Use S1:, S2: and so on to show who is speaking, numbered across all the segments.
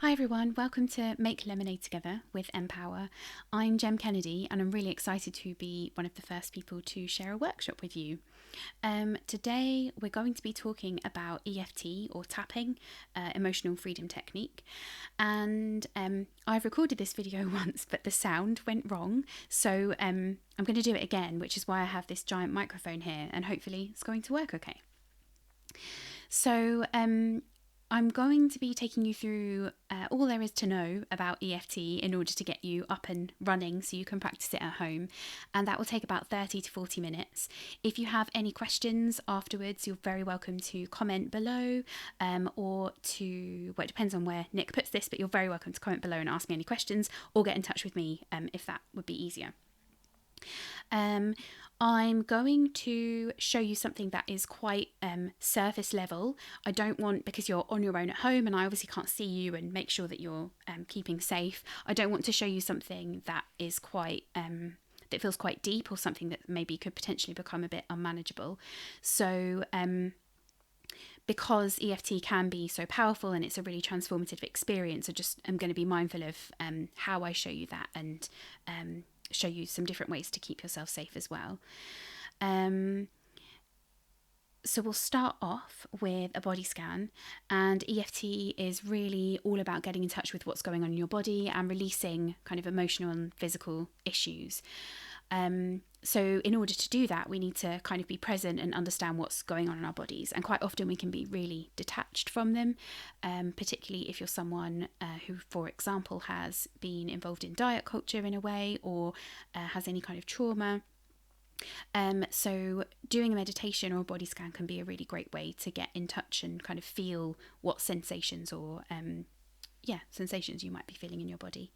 S1: Hi everyone, welcome to Make Lemonade Together with Empower. I'm Jem Kennedy and I'm really excited to be one of the first people to share a workshop with you. Today we're going to be talking about EFT or tapping, emotional freedom technique, and I've recorded this video once but the sound went wrong, so I'm going to do it again, which is why I have this giant microphone here and hopefully it's going to work okay. So I'm going to be taking you through all there is to know about EFT in order to get you up and running so you can practice it at home, and that will take about 30 to 40 minutes. If you have any questions afterwards, you're very welcome to comment below or to, well, it depends on where Nick puts this, but you're very welcome to comment below and ask me any questions or get in touch with me if that would be easier. I'm going to show you something that is quite surface level. I don't want, because you're on your own at home and I obviously can't see you and make sure that you're keeping safe, I don't want to show you something that is quite that feels quite deep or something that maybe could potentially become a bit unmanageable. So because EFT can be so powerful and it's a really transformative experience, I'm going to be mindful of how I show you that and show you some different ways to keep yourself safe as well. So we'll start off with a body scan, and EFT is really all about getting in touch with what's going on in your body and releasing kind of emotional and physical issues. So in order to do that, we need to kind of be present and understand what's going on in our bodies. And quite often we can be really detached from them, particularly if you're someone who, for example, has been involved in diet culture in a way or has any kind of trauma. So doing a meditation or a body scan can be a really great way to get in touch and kind of feel what sensations or sensations you might be feeling in your body.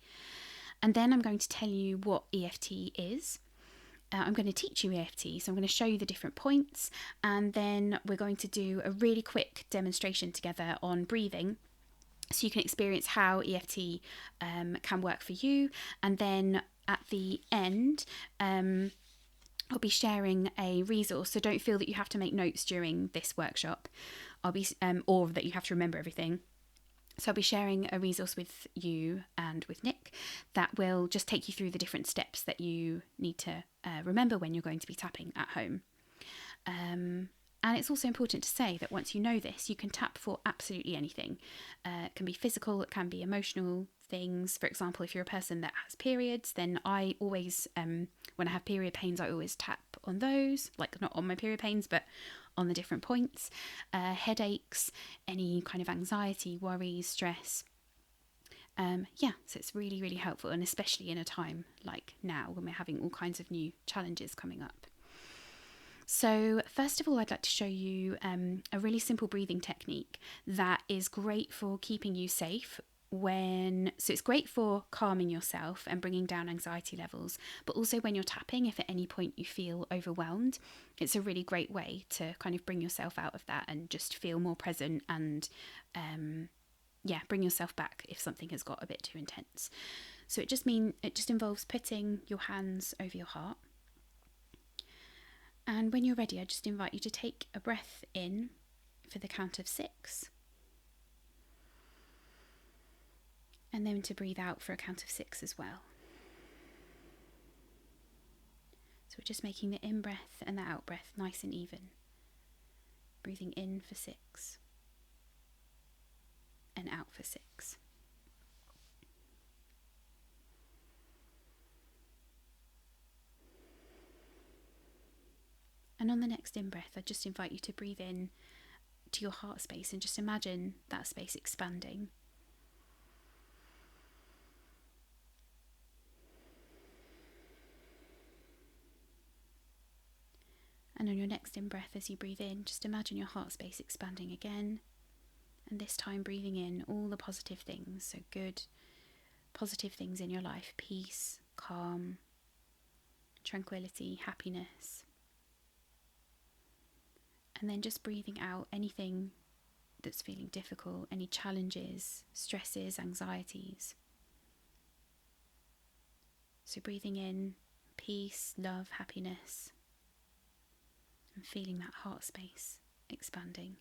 S1: And then I'm going to tell you what EFT is. I'm going to teach you EFT, so I'm going to show you the different points, and then we're going to do a really quick demonstration together on breathing so you can experience how EFT can work for you. And then at the end, I'll be sharing a resource, so don't feel that you have to make notes during this workshop. Or that you have to remember everything. So I'll be sharing a resource with you and with Nick that will just take you through the different steps that you need to remember when you're going to be tapping at home. And it's also important to say that once you know this, you can tap for absolutely anything. It can be physical, it can be emotional things. For example, if you're a person that has periods, then I always, when I have period pains, I always tap on those, like not on my period pains, but on the different points. Headaches, any kind of anxiety, worries, stress. So it's really, really helpful, and especially in a time like now when we're having all kinds of new challenges coming up. So first of all, I'd like to show you a really simple breathing technique that is great for keeping you safe so it's great for calming yourself and bringing down anxiety levels, but also when you're tapping, if at any point you feel overwhelmed, it's a really great way to kind of bring yourself out of that and just feel more present and bring yourself back if something has got a bit too intense. So it just involves putting your hands over your heart. And when you're ready, I just invite you to take a breath in for the count of 6. And then to breathe out for a count of 6 as well. So we're just making the in-breath and the out-breath nice and even. Breathing in for 6. And out for 6. And on the next in-breath, I just invite you to breathe in to your heart space and just imagine that space expanding. And on your next in-breath, as you breathe in, just imagine your heart space expanding again. And this time breathing in all the positive things, so good, positive things in your life, peace, calm, tranquility, happiness. And then just breathing out anything that's feeling difficult, any challenges, stresses, anxieties. So breathing in peace, love, happiness, and feeling that heart space expanding.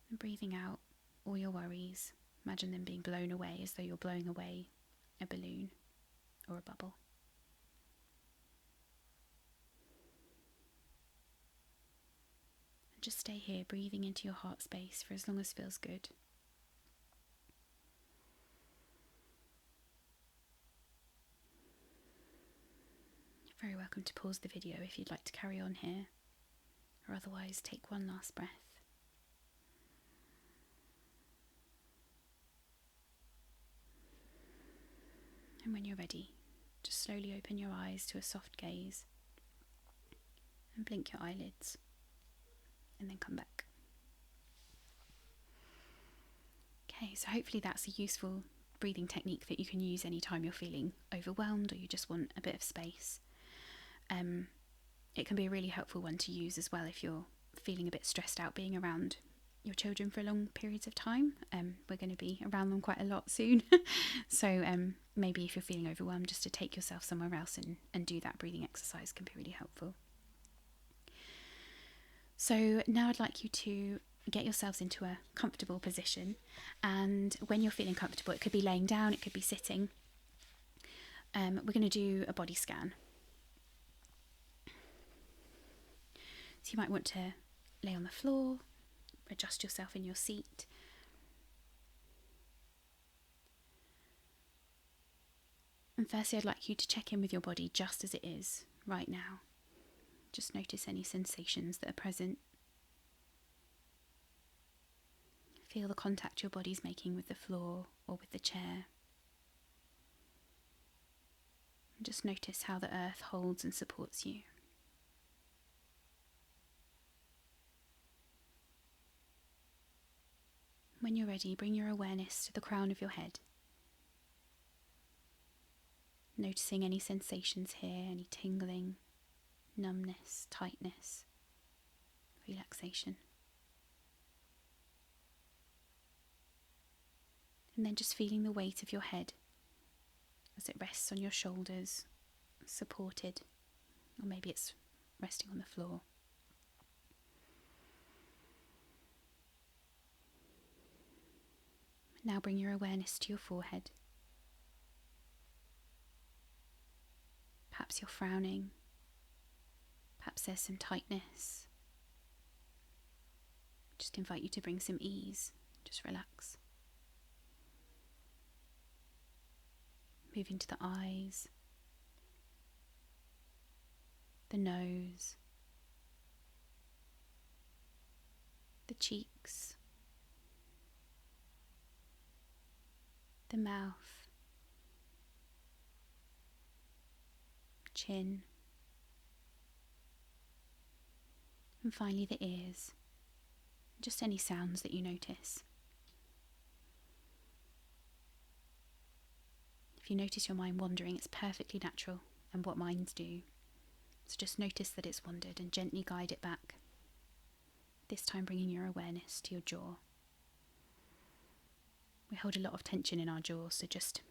S1: And breathing out all your worries. Imagine them being blown away as though you're blowing away a balloon or a bubble. And just stay here, breathing into your heart space for as long as feels good. You're very welcome to pause the video if you'd like to carry on here, or otherwise take one last breath. And when you're ready, just slowly open your eyes to a soft gaze and blink your eyelids, and then come back. Okay, so hopefully that's a useful breathing technique that you can use anytime you're feeling overwhelmed or you just want a bit of space. It can be a really helpful one to use as well if you're feeling a bit stressed out being around your children for long periods of time. We're going to be around them quite a lot soon. So maybe if you're feeling overwhelmed, just to take yourself somewhere else and do that breathing exercise can be really helpful. So now I'd like you to get yourselves into a comfortable position, and when you're feeling comfortable, it could be laying down, it could be sitting. We're going to do a body scan. So you might want to lay on the floor, adjust yourself in your seat. And firstly, I'd like you to check in with your body just as it is right now. Just notice any sensations that are present. Feel the contact your body's making with the floor or with the chair. And just notice how the earth holds and supports you. When you're ready, bring your awareness to the crown of your head. Noticing any sensations here, any tingling, numbness, tightness, relaxation. And then just feeling the weight of your head as it rests on your shoulders, supported, or maybe it's resting on the floor. Now bring your awareness to your forehead. Perhaps you're frowning. Perhaps there's some tightness. Just invite you to bring some ease. Just relax. Moving to the eyes, the nose, the cheeks, the mouth, chin, and finally the ears, just any sounds that you notice. If you notice your mind wandering, it's perfectly natural and what minds do. So just notice that it's wandered and gently guide it back. This time bringing your awareness to your jaw. We hold a lot of tension in our jaw, so just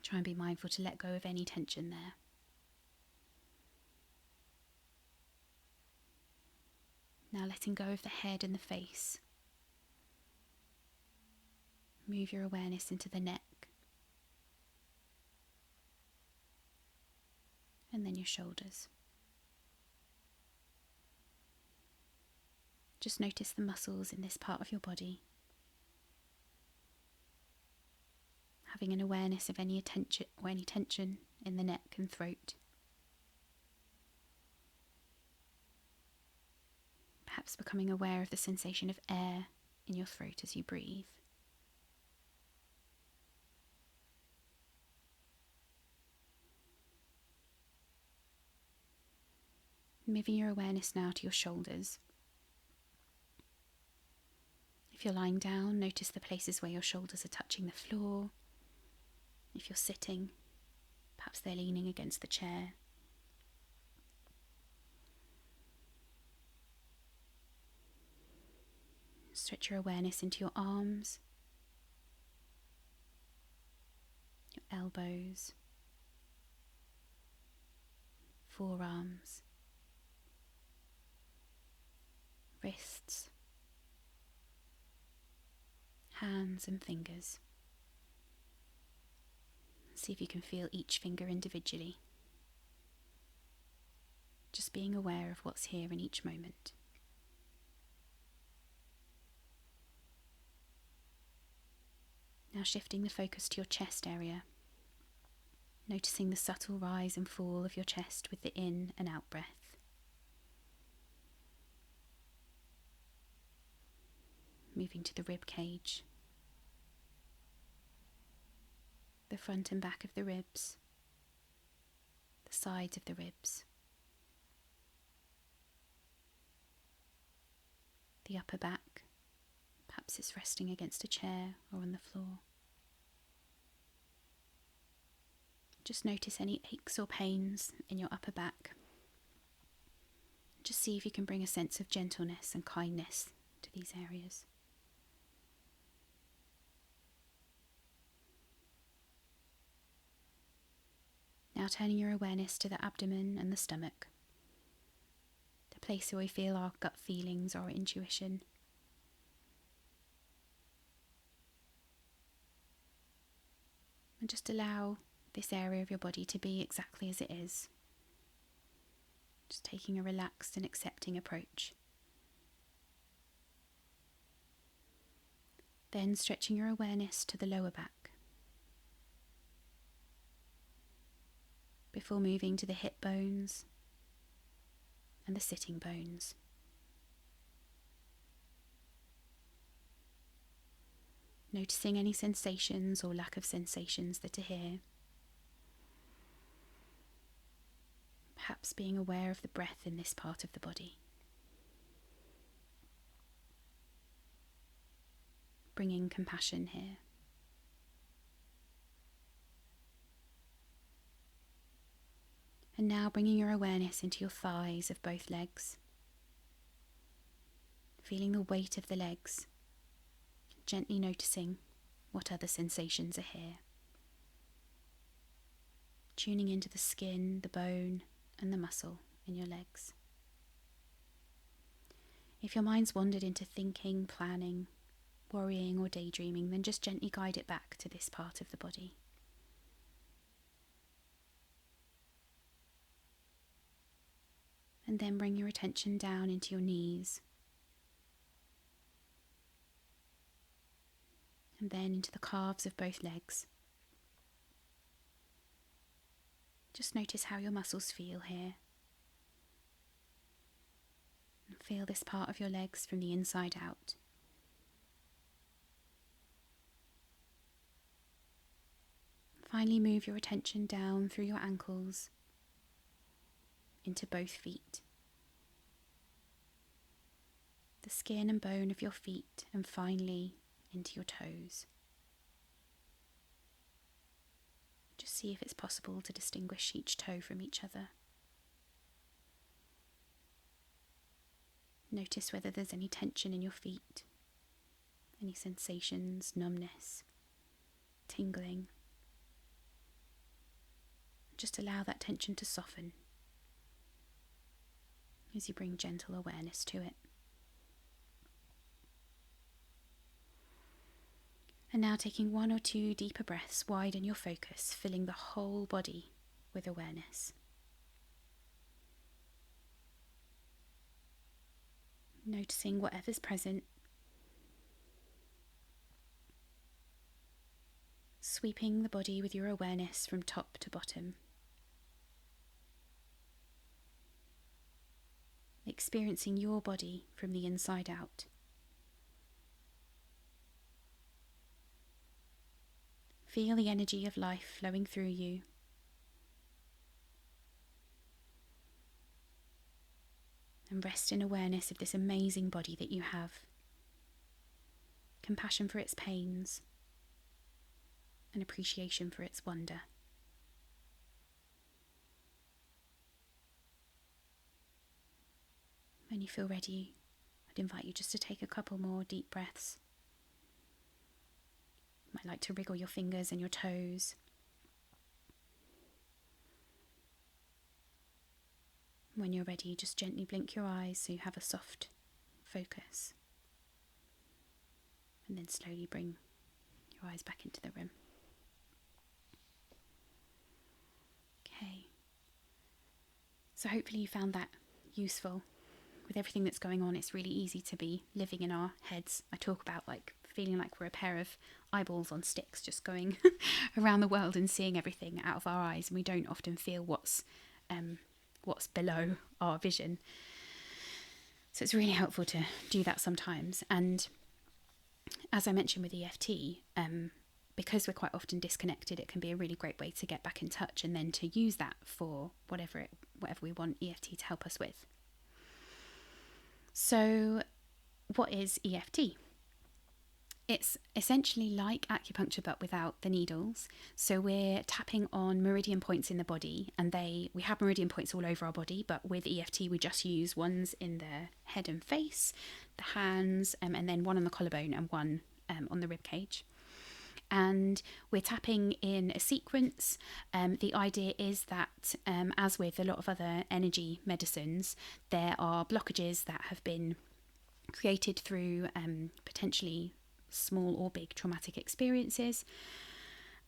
S1: try and be mindful to let go of any tension there. Now letting go of the head and the face. Move your awareness into the neck. And then your shoulders. Just notice the muscles in this part of your body. Having an awareness of any attention or any tension in the neck and throat. Perhaps becoming aware of the sensation of air in your throat as you breathe. Moving your awareness now to your shoulders. If you're lying down, notice the places where your shoulders are touching the floor. If you're sitting, perhaps they're leaning against the chair. Stretch your awareness into your arms, your elbows, forearms, wrists, hands and fingers. See if you can feel each finger individually. Just being aware of what's here in each moment. Now shifting the focus to your chest area, noticing the subtle rise and fall of your chest with the in and out breath. Moving to the rib cage, the front and back of the ribs, the sides of the ribs, the upper back, perhaps it's resting against a chair or on the floor. Just notice any aches or pains in your upper back. Just see if you can bring a sense of gentleness and kindness to these areas. Now turning your awareness to the abdomen and the stomach, the place where we feel our gut feelings or our intuition. And just allow this area of your body to be exactly as it is. Just taking a relaxed and accepting approach. Then stretching your awareness to the lower back, before moving to the hip bones and the sitting bones. Noticing any sensations or lack of sensations that are here. Perhaps being aware of the breath in this part of the body. Bringing compassion here. And now bringing your awareness into your thighs of both legs. Feeling the weight of the legs. Gently noticing what other sensations are here. Tuning into the skin, the bone, and the muscle in your legs. If your mind's wandered into thinking, planning, worrying, or daydreaming, then just gently guide it back to this part of the body. And then bring your attention down into your knees. And then into the calves of both legs. Just notice how your muscles feel here. And feel this part of your legs from the inside out. Finally move your attention down through your ankles into both feet. The skin and bone of your feet, and finally into your toes. Just see if it's possible to distinguish each toe from each other. Notice whether there's any tension in your feet, any sensations, numbness, tingling. Just allow that tension to soften as you bring gentle awareness to it. And now taking 1 or 2 deeper breaths, widen your focus, filling the whole body with awareness. Noticing whatever's present. Sweeping the body with your awareness from top to bottom. Experiencing your body from the inside out. Feel the energy of life flowing through you. And rest in awareness of this amazing body that you have. Compassion for its pains. And appreciation for its wonder. When you feel ready, I'd invite you just to take a couple more deep breaths. You might like to wriggle your fingers and your toes. When you're ready, just gently blink your eyes so you have a soft focus. And And then slowly bring your eyes back into the room. Okay. So hopefully you found that useful. With everything that's going on, it's really easy to be living in our heads. I talk about like feeling like we're a pair of eyeballs on sticks, just going around the world and seeing everything out of our eyes, and we don't often feel what's below our vision. So it's really helpful to do that sometimes. And as I mentioned with EFT, because we're quite often disconnected, it can be a really great way to get back in touch and then to use that for whatever we want EFT to help us with. So what is EFT? It's essentially like acupuncture but without the needles. So we're tapping on meridian points in the body, and we have meridian points all over our body, but with EFT we just use ones in the head and face, the hands, and then one on the collarbone and one on the rib cage. And we're tapping in a sequence. The idea is that, as with a lot of other energy medicines, there are blockages that have been created through potentially small or big traumatic experiences.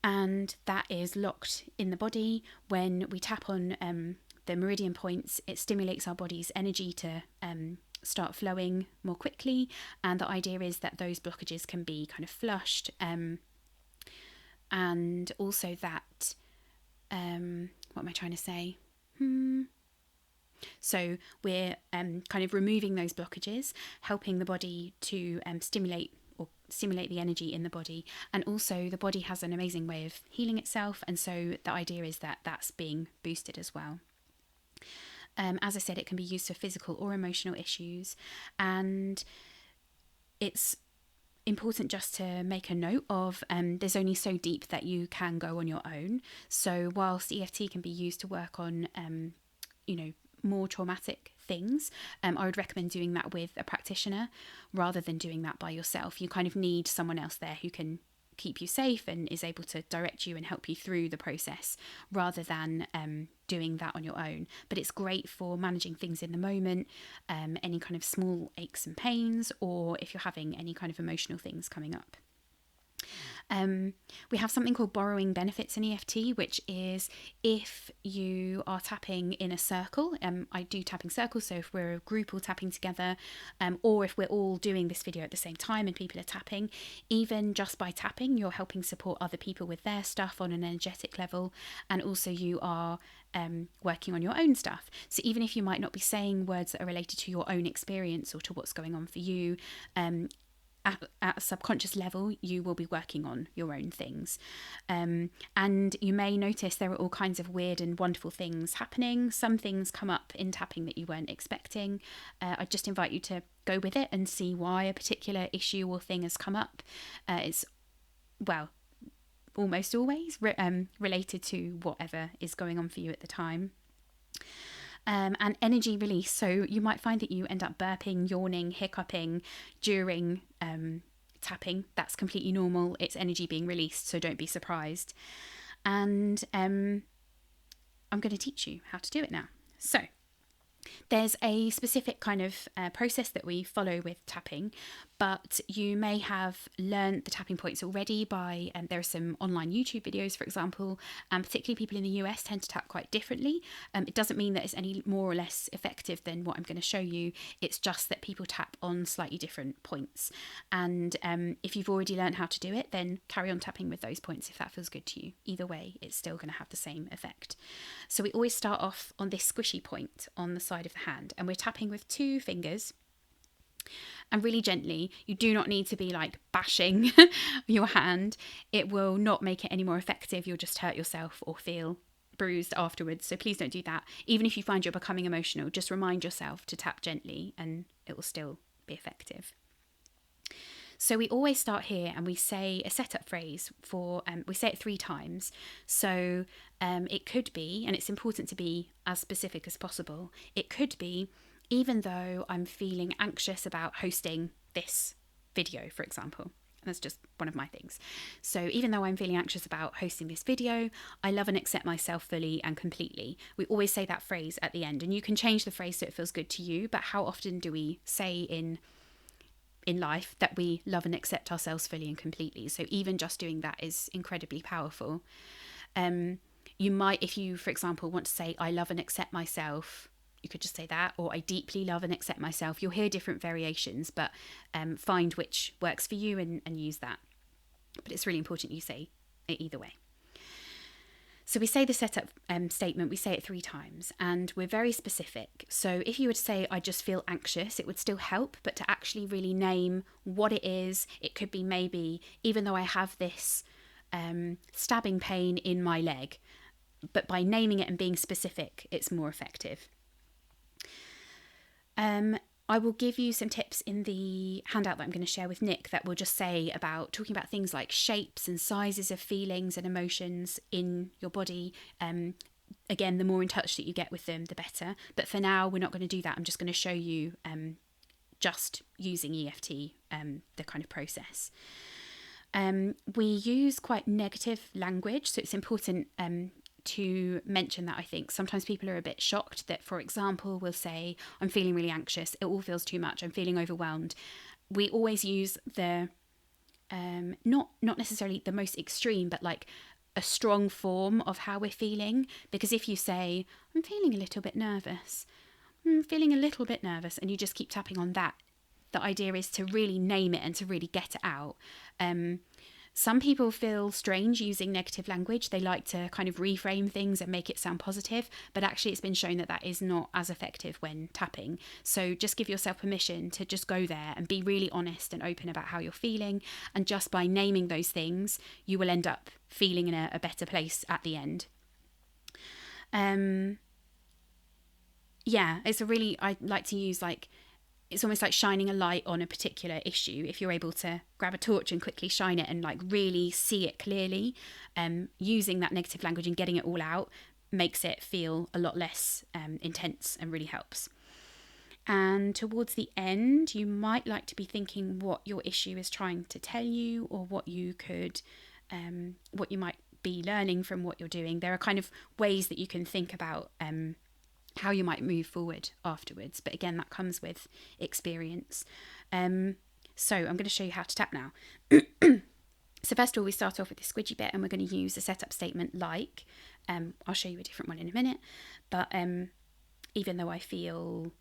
S1: And that is locked in the body. When we tap on the meridian points, it stimulates our body's energy to start flowing more quickly. And the idea is that those blockages can be kind of flushed. And also that, what am I trying to say? So we're kind of removing those blockages, helping the body to stimulate the energy in the body. And also the body has an amazing way of healing itself. And so the idea is that that's being boosted as well. As I said, it can be used for physical or emotional issues. And it's important just to make a note of there's only so deep that you can go on your own. So whilst EFT can be used to work on more traumatic things, I would recommend doing that with a practitioner rather than doing that by yourself. You kind of need someone else there who can keep you safe and is able to direct you and help you through the process rather than doing that on your own. But it's great for managing things in the moment, any kind of small aches and pains, or if you're having any kind of emotional things coming up. We have something called borrowing benefits in EFT, which is if you are tapping in a circle. I do tapping circles, so if we're a group all tapping together, or if we're all doing this video at the same time and people are tapping, even just by tapping, you're helping support other people with their stuff on an energetic level, and also you are working on your own stuff. So even if you might not be saying words that are related to your own experience or to what's going on for you, at a subconscious level, you will be working on your own things. And you may notice there are all kinds of weird and wonderful things happening. Some things come up in tapping that you weren't expecting. I just invite you to go with it and see why a particular issue or thing has come up. It's, well, almost always related to whatever is going on for you at the time. And energy release. So you might find that you end up burping, yawning, hiccuping during tapping. That's completely normal. It's energy being released, so don't be surprised. And I'm going to teach you how to do it now. So there's a specific kind of process that we follow with tapping, but you may have learned the tapping points already by, there are some online YouTube videos, for example, and particularly people in the US tend to tap quite differently. It doesn't mean that it's any more or less effective than what I'm going to show you. It's just that people tap on slightly different points. And if you've already learned how to do it, then carry on tapping with those points if that feels good to you. Either way, it's still going to have the same effect. So we always start off on this squishy point on the side of the hand, and we're tapping with 2 fingers. And really gently. You do not need to be like bashing your hand. It will not make it any more effective. You'll just hurt yourself or feel bruised afterwards. So please don't do that. Even if you find you're becoming emotional, just remind yourself to tap gently and it will still be effective. So we always start here and we say a setup phrase for, we say it 3 times. So it could be, and it's important to be as specific as possible, it could be, even though I'm feeling anxious about hosting this video, for example. And that's just one of my things. So even though I'm feeling anxious about hosting this video, I love and accept myself fully and completely. We always say that phrase at the end, and you can change the phrase so it feels good to you, but how often do we say in in life that we love and accept ourselves fully and completely. So even just doing that is incredibly powerful. You might, if you, for example, want to say, I love and accept myself, you could just say that, or I deeply love and accept myself. You'll hear different variations, but find which works for you and use that. But it's really important you say it either way. So we say the setup statement, we say it 3 times, and we're very specific. So if you would say, I just feel anxious, it would still help, but to actually really name what it is, it could be maybe, even though I have this stabbing pain in my leg, but by naming it and being specific, it's more effective. I will give you some tips in the handout that I'm going to share with Nick that will just say about talking about things like shapes and sizes of feelings and emotions in your body. Again, the more in touch that you get with them, the better. But for now, we're not going to do that. I'm just going to show you just using EFT, the kind of process. We use quite negative language, so it's important to mention that. I think sometimes people are a bit shocked that, for example, we'll say, I'm feeling really anxious, it all feels too much, I'm feeling overwhelmed. We always use the not necessarily the most extreme, but like a strong form of how we're feeling. Because if you say, I'm feeling a little bit nervous, and you just keep tapping on that, the idea is to really name it and to really get it out. Some people feel strange using negative language. They like to kind of reframe things and make it sound positive, but actually it's been shown that that is not as effective when tapping. So just give yourself permission to just go there and be really honest and open about how you're feeling. And just by naming those things, you will end up feeling in a better place at the end. I like to use it's almost like shining a light on a particular issue. If you're able to grab a torch and quickly shine it and really see it clearly, using that negative language and getting it all out makes it feel a lot less intense and really helps. And towards the end, you might like to be thinking what your issue is trying to tell you, or what you might be learning from what you're doing. There are kind of ways that you can think about how you might move forward afterwards. But again, that comes with experience. So I'm going to show you how to tap now. So first of all, we start off with the squidgy bit, and we're going to use a setup statement like, I'll show you a different one in a minute, but even though I feel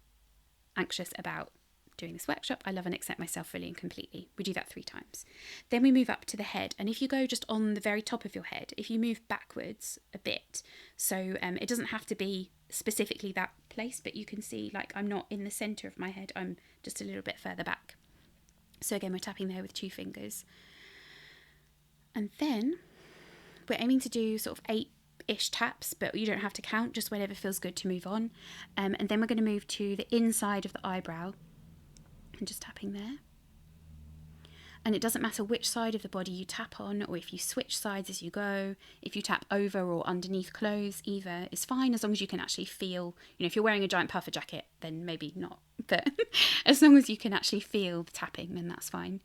S1: anxious about doing this workshop, I love and accept myself fully and completely. We do that 3 times. Then we move up to the head, and if you go just on the very top of your head, if you move backwards a bit, so it doesn't have to be specifically that place, but you can see I'm not in the centre of my head, I'm just a little bit further back. So again, we're tapping there with 2 fingers. And then we're aiming to do sort of 8-ish taps, but you don't have to count, just whenever feels good to move on. And then we're going to move to the inside of the eyebrow, and just tapping there. And it doesn't matter which side of the body you tap on, or if you switch sides as you go. If you tap over or underneath clothes, either is fine, as long as you can actually feel, if you're wearing a giant puffer jacket, then maybe not. But as long as you can actually feel the tapping, then that's fine.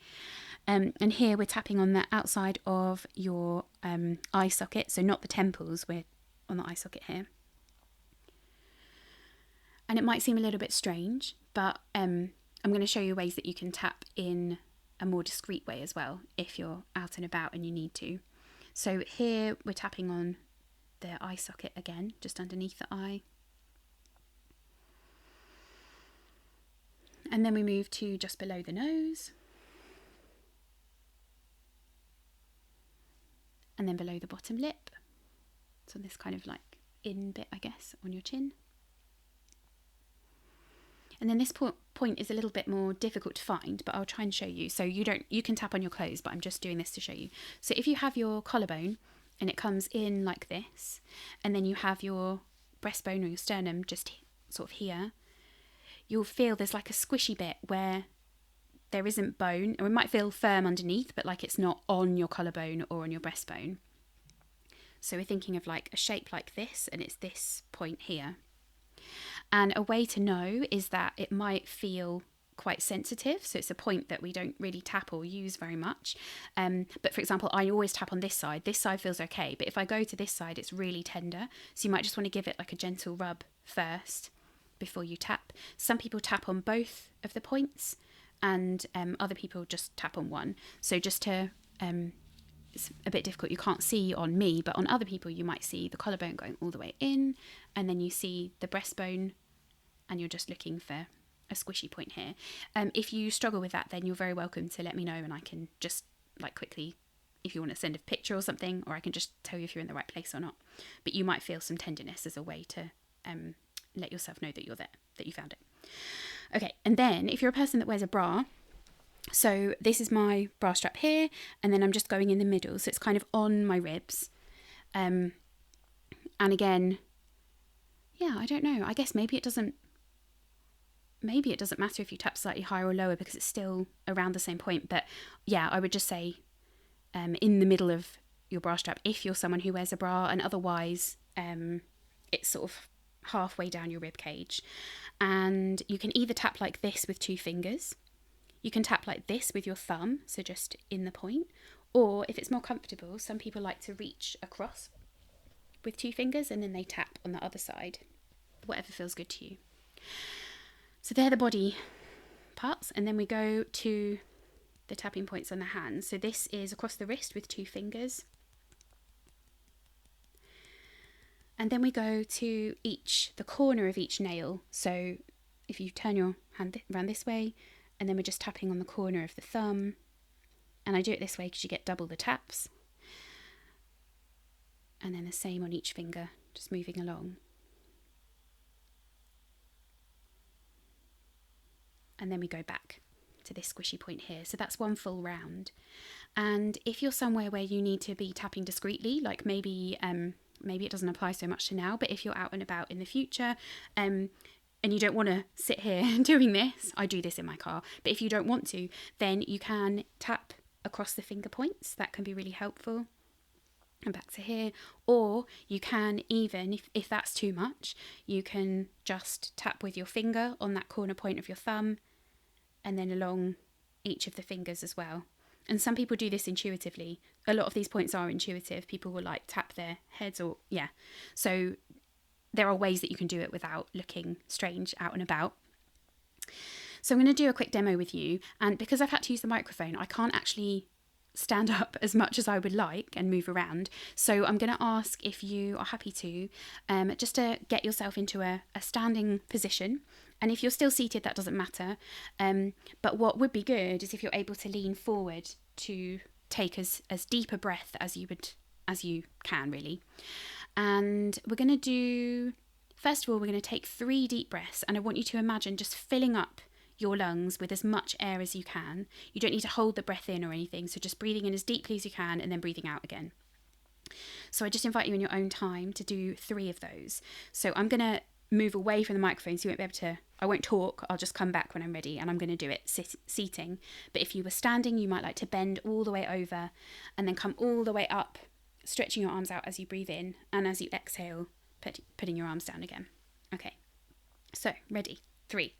S1: And here we're tapping on the outside of your eye socket, so not the temples, we're on the eye socket here. And it might seem a little bit strange, but I'm going to show you ways that you can tap in a more discreet way as well if you're out and about and you need to. So here we're tapping on the eye socket again, just underneath the eye. And then we move to just below the nose. And then below the bottom lip. So this kind of in bit, I guess, on your chin. And then this point is a little bit more difficult to find, but I'll try and show you. So you can tap on your clothes, but I'm just doing this to show you. So if you have your collarbone and it comes in like this, and then you have your breastbone or your sternum just sort of here, you'll feel there's a squishy bit where there isn't bone, or it might feel firm underneath, but it's not on your collarbone or on your breastbone. So we're thinking of a shape like this, and it's this point here. And a way to know is that it might feel quite sensitive, so it's a point that we don't really tap or use very much. But for example, I always tap on this side. This side feels okay, but if I go to this side, it's really tender. So you might just want to give it a gentle rub first before you tap. Some people tap on both of the points, and other people just tap on one. So just to, it's a bit difficult, you can't see on me, but on other people you might see the collarbone going all the way in, and then you see the breastbone, and you're just looking for a squishy point here. If you struggle with that, then you're very welcome to let me know, and I can just like quickly, if you want to send a picture or something, or I can just tell you if you're in the right place or not. But you might feel some tenderness as a way to let yourself know that you're there, that you found it. Okay, and then if you're a person that wears a bra, so this is my bra strap here, and then I'm just going in the middle, so it's kind of on my ribs. And again, yeah, I don't know, I guess maybe it doesn't matter if you tap slightly higher or lower because it's still around the same point. But yeah, I would just say in the middle of your bra strap if you're someone who wears a bra, and otherwise it's sort of halfway down your rib cage. And you can either tap like this with 2 fingers, you can tap like this with your thumb, so just in the point, or if it's more comfortable, some people like to reach across with 2 fingers and then they tap on the other side, whatever feels good to you. So they're the body parts, and then we go to the tapping points on the hands. So this is across the wrist with 2 fingers. And then we go to the corner of each nail. So if you turn your hand around this way, and then we're just tapping on the corner of the thumb. And I do it this way because you get double the taps. And then the same on each finger, just moving along. And then we go back to this squishy point here. So that's one full round. And if you're somewhere where you need to be tapping discreetly, like maybe it doesn't apply so much to now, but if you're out and about in the future, and you don't want to sit here doing this, I do this in my car, but if you don't want to, then you can tap across the finger points. That can be really helpful. And back to here. Or you can, even if that's too much, you can just tap with your finger on that corner point of your thumb, and then along each of the fingers as well. And some people do this intuitively. A lot of these points are intuitive. People will like tap their heads, or yeah. So there are ways that you can do it without looking strange out and about. So I'm going to do a quick demo with you. And because I've had to use the microphone, I can't actually stand up as much as I would like and move around. So I'm going to ask if you are happy to, just to get yourself into a standing position. And if you're still seated, that doesn't matter. But what would be good is if you're able to lean forward to take as deep a breath as you can, really. And we're going to do, first of all, we're going to take 3 deep breaths. And I want you to imagine just filling up your lungs with as much air as you can. You don't need to hold the breath in or anything. So just breathing in as deeply as you can and then breathing out again. So I just invite you in your own time to do 3 of those. So I'm going to move away from the microphone so you won't be able to, I won't talk, I'll just come back when I'm ready, and I'm going to do it seating. But if you were standing, you might like to bend all the way over and then come all the way up, stretching your arms out as you breathe in, and as you exhale, putting your arms down again. Okay, so ready, 3.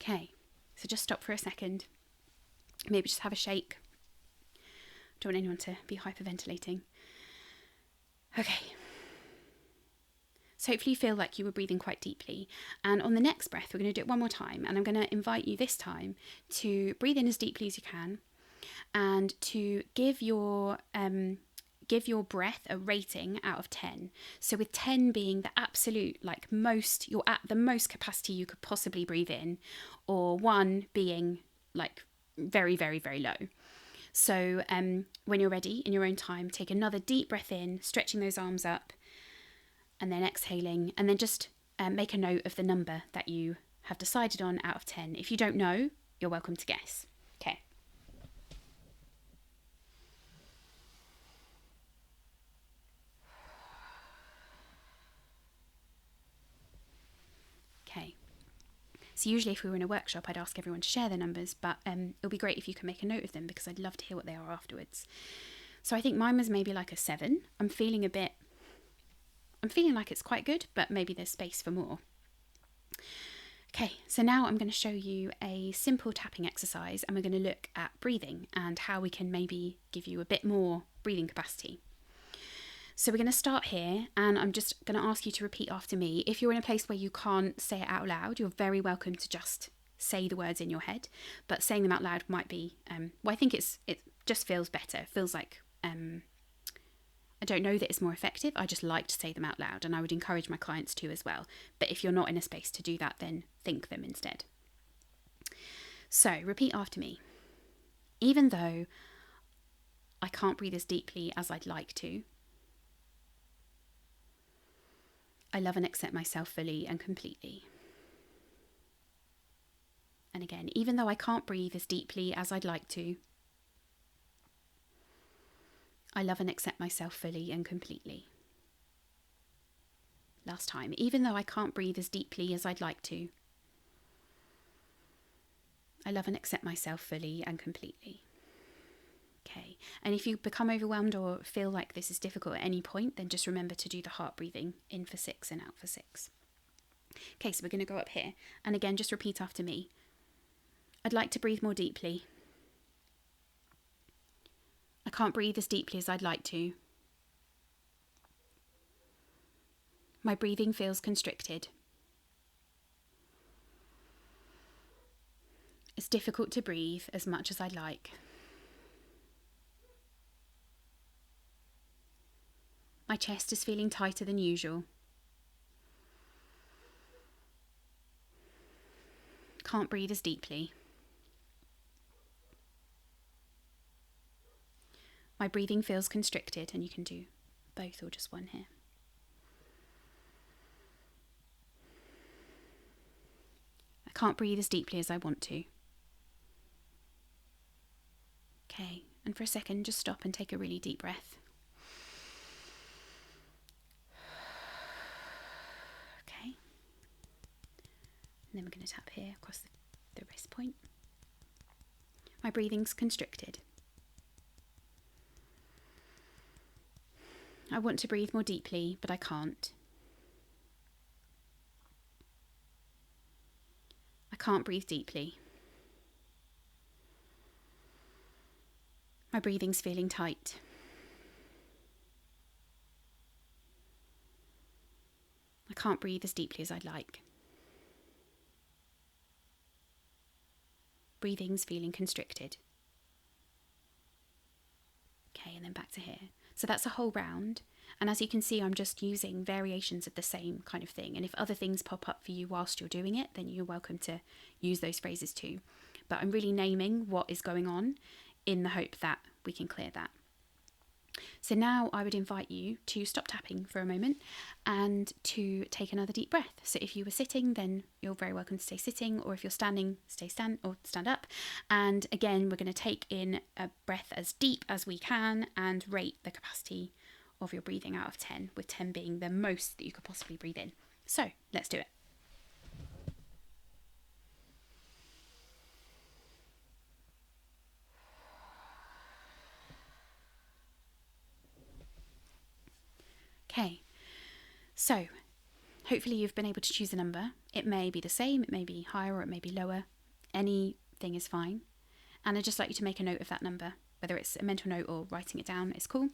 S1: Okay, so just stop for a second. Maybe just have a shake. Don't want anyone to be hyperventilating. Okay. So hopefully you feel like you were breathing quite deeply. And on the next breath, we're going to do it one more time. And I'm going to invite you this time to breathe in as deeply as you can and to give your breath a rating out of 10. So with 10 being the absolute, like most, you're at the most capacity you could possibly breathe in, or 1 being like very, very, very low. So when you're ready, in your own time, take another deep breath in, stretching those arms up, and then exhaling, and then just make a note of the number that you have decided on out of 10. If you don't know, you're welcome to guess. Okay. Okay. So usually if we were in a workshop, I'd ask everyone to share their numbers, but it'll be great if you can make a note of them because I'd love to hear what they are afterwards. So I think mine was maybe like a 7. I'm feeling a bit I'm feeling like it's quite good, but maybe there's space for more. Okay, so now I'm going to show you a simple tapping exercise, and we're going to look at breathing and how we can maybe give you a bit more breathing capacity. So we're going to start here, and I'm just going to ask you to repeat after me. If you're in a place where you can't say it out loud, you're very welcome to just say the words in your head, but saying them out loud might be, I think it just feels better. It feels like, I don't know that it's more effective. I just like to say them out loud, and I would encourage my clients to as well. But if you're not in a space to do that, then think them instead. So repeat after me. Even though I can't breathe as deeply as I'd like to, I love and accept myself fully and completely. And again, even though I can't breathe as deeply as I'd like to, I love and accept myself fully and completely. Last time. Even though I can't breathe as deeply as I'd like to, I love and accept myself fully and completely. Okay. And if you become overwhelmed or feel like this is difficult at any point, then just remember to do the heart breathing, in for 6 and out for 6. Okay, so we're going to go up here. And again, just repeat after me. I'd like to breathe more deeply. I can't breathe as deeply as I'd like to. My breathing feels constricted. It's difficult to breathe as much as I'd like. My chest is feeling tighter than usual. Can't breathe as deeply. My breathing feels constricted, and you can do both or just one here. I can't breathe as deeply as I want to. Okay, and for a second, just stop and take a really deep breath. Okay. And then we're going to tap here across the wrist point. My breathing's constricted. I want to breathe more deeply, but I can't. I can't breathe deeply. My breathing's feeling tight. I can't breathe as deeply as I'd like. Breathing's feeling constricted. Okay, and then back to here. So that's a whole round. And as you can see, I'm just using variations of the same kind of thing. And if other things pop up for you whilst you're doing it, then you're welcome to use those phrases too. But I'm really naming what is going on in the hope that we can clear that. So now I would invite you to stop tapping for a moment and to take another deep breath. So if you were sitting, then you're very welcome to stay sitting, or if you're standing, stand up. And again, we're going to take in a breath as deep as we can and rate the capacity of your breathing out of 10, with 10 being the most that you could possibly breathe in. So let's do it. Okay, so hopefully you've been able to choose a number. It may be the same, it may be higher, or it may be lower. Anything is fine. And I'd just like you to make a note of that number, whether it's a mental note or writing it down, it's cool.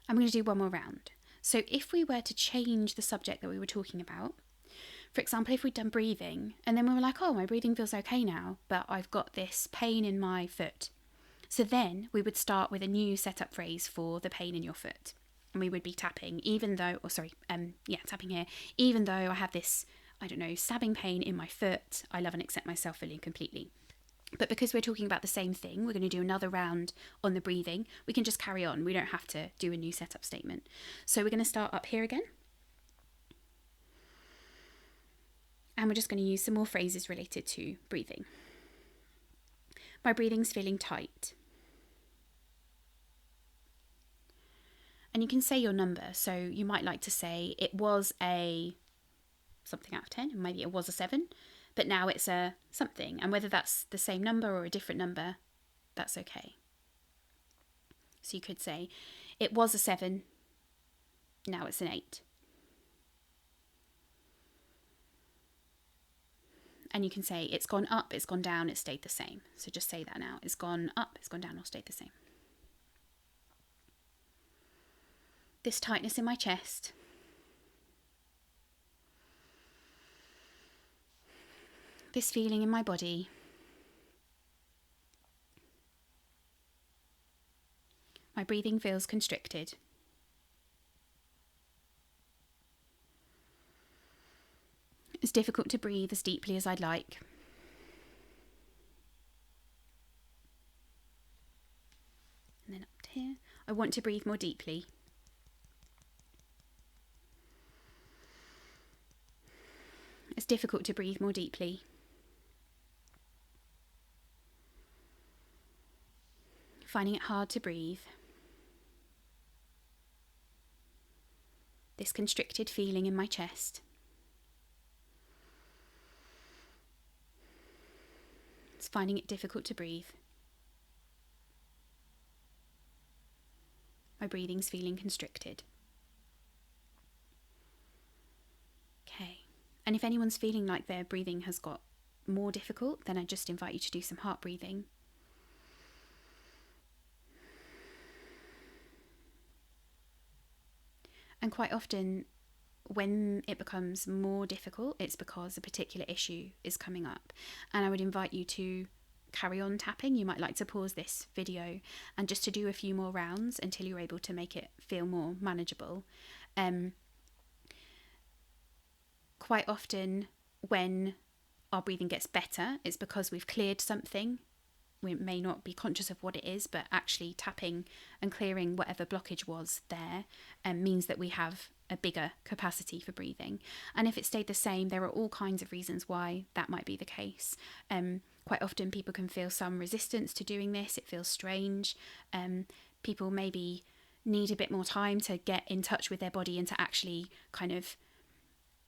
S1: I'm going to do one more round. So if we were to change the subject that we were talking about, for example, if we'd done breathing, and then we were like, oh, my breathing feels okay now, but I've got this pain in my foot. So then we would start with a new setup phrase for the pain in your foot. And we would be tapping, tapping here, even though I have this, stabbing pain in my foot, I love and accept myself fully and completely. But because we're talking about the same thing, we're going to do another round on the breathing. We can just carry on. We don't have to do a new setup statement. So we're going to start up here again. And we're just going to use some more phrases related to breathing. My breathing's feeling tight. And you can say your number. So you might like to say it was a something out of 10, and maybe it was a 7, but now it's a something. And whether that's the same number or a different number, that's okay. So you could say it was a 7, Now it's an 8. And you can say it's gone up, it's gone down, it stayed the same. So just say that now. It's gone up, it's gone down, or stayed the same. This tightness in my chest. This feeling in my body. My breathing feels constricted. It's difficult to breathe as deeply as I'd like. And then up to here. I want to breathe more deeply. It's difficult to breathe more deeply. Finding it hard to breathe. This constricted feeling in my chest. It's finding it difficult to breathe. My breathing's feeling constricted. Okay. And if anyone's feeling like their breathing has got more difficult, then I just invite you to do some heart breathing. And quite often, when it becomes more difficult, it's because a particular issue is coming up. And I would invite you to carry on tapping. You might like to pause this video and just to do a few more rounds until you're able to make it feel more manageable. Quite often, when our breathing gets better, it's because we've cleared something. We may not be conscious of what it is, but actually tapping and clearing whatever blockage was there means that we have a bigger capacity for breathing. And if it stayed the same, there are all kinds of reasons why that might be the case. Quite often people can feel some resistance to doing this. It feels strange. People maybe need a bit more time to get in touch with their body and to actually kind of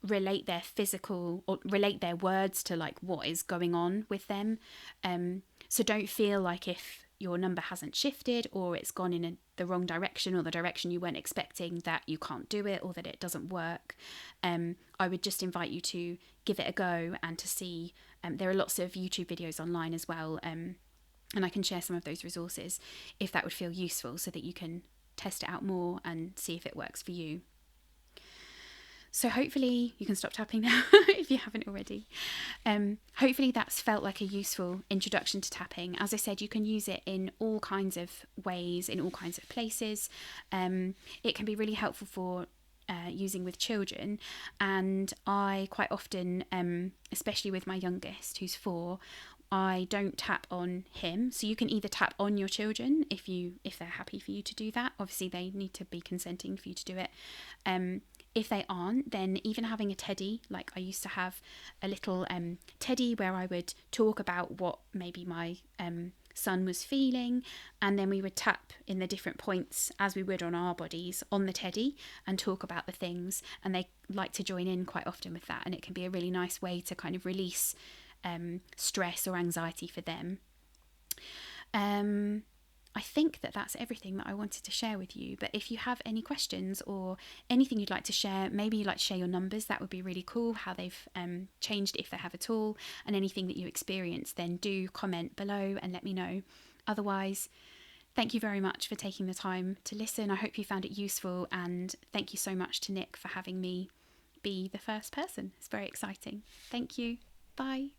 S1: relate their physical or relate their words to like what is going on with them. So don't feel like if your number hasn't shifted or it's gone in the wrong direction or the direction you weren't expecting that you can't do it or that it doesn't work. I would just invite you to give it a go and to see. There are lots of YouTube videos online as well, and I can share some of those resources if that would feel useful so that you can test it out more and see if it works for you. So hopefully you can stop tapping now if you haven't already. Hopefully that's felt like a useful introduction to tapping. As I said, you can use it in all kinds of ways, in all kinds of places. It can be really helpful for using with children, and I quite often, especially with my youngest who's 4, I don't tap on him. So you can either tap on your children if they're happy for you to do that. Obviously they need to be consenting for you to do it. If they aren't, then even having a teddy, like I used to have a little teddy where I would talk about what maybe my son was feeling, and then we would tap in the different points as we would on our bodies on the teddy and talk about the things, and they like to join in quite often with that, and it can be a really nice way to kind of release stress or anxiety for them. I think that's everything that I wanted to share with you, but if you have any questions or anything you'd like to share, maybe you'd like to share your numbers, that would be really cool, how they've changed if they have at all, and anything that you experience, then do comment below and let me know. Otherwise, thank you very much for taking the time to listen. I hope you found it useful, and thank you so much to Nick for having me be the first person. It's very exciting. Thank you. Bye.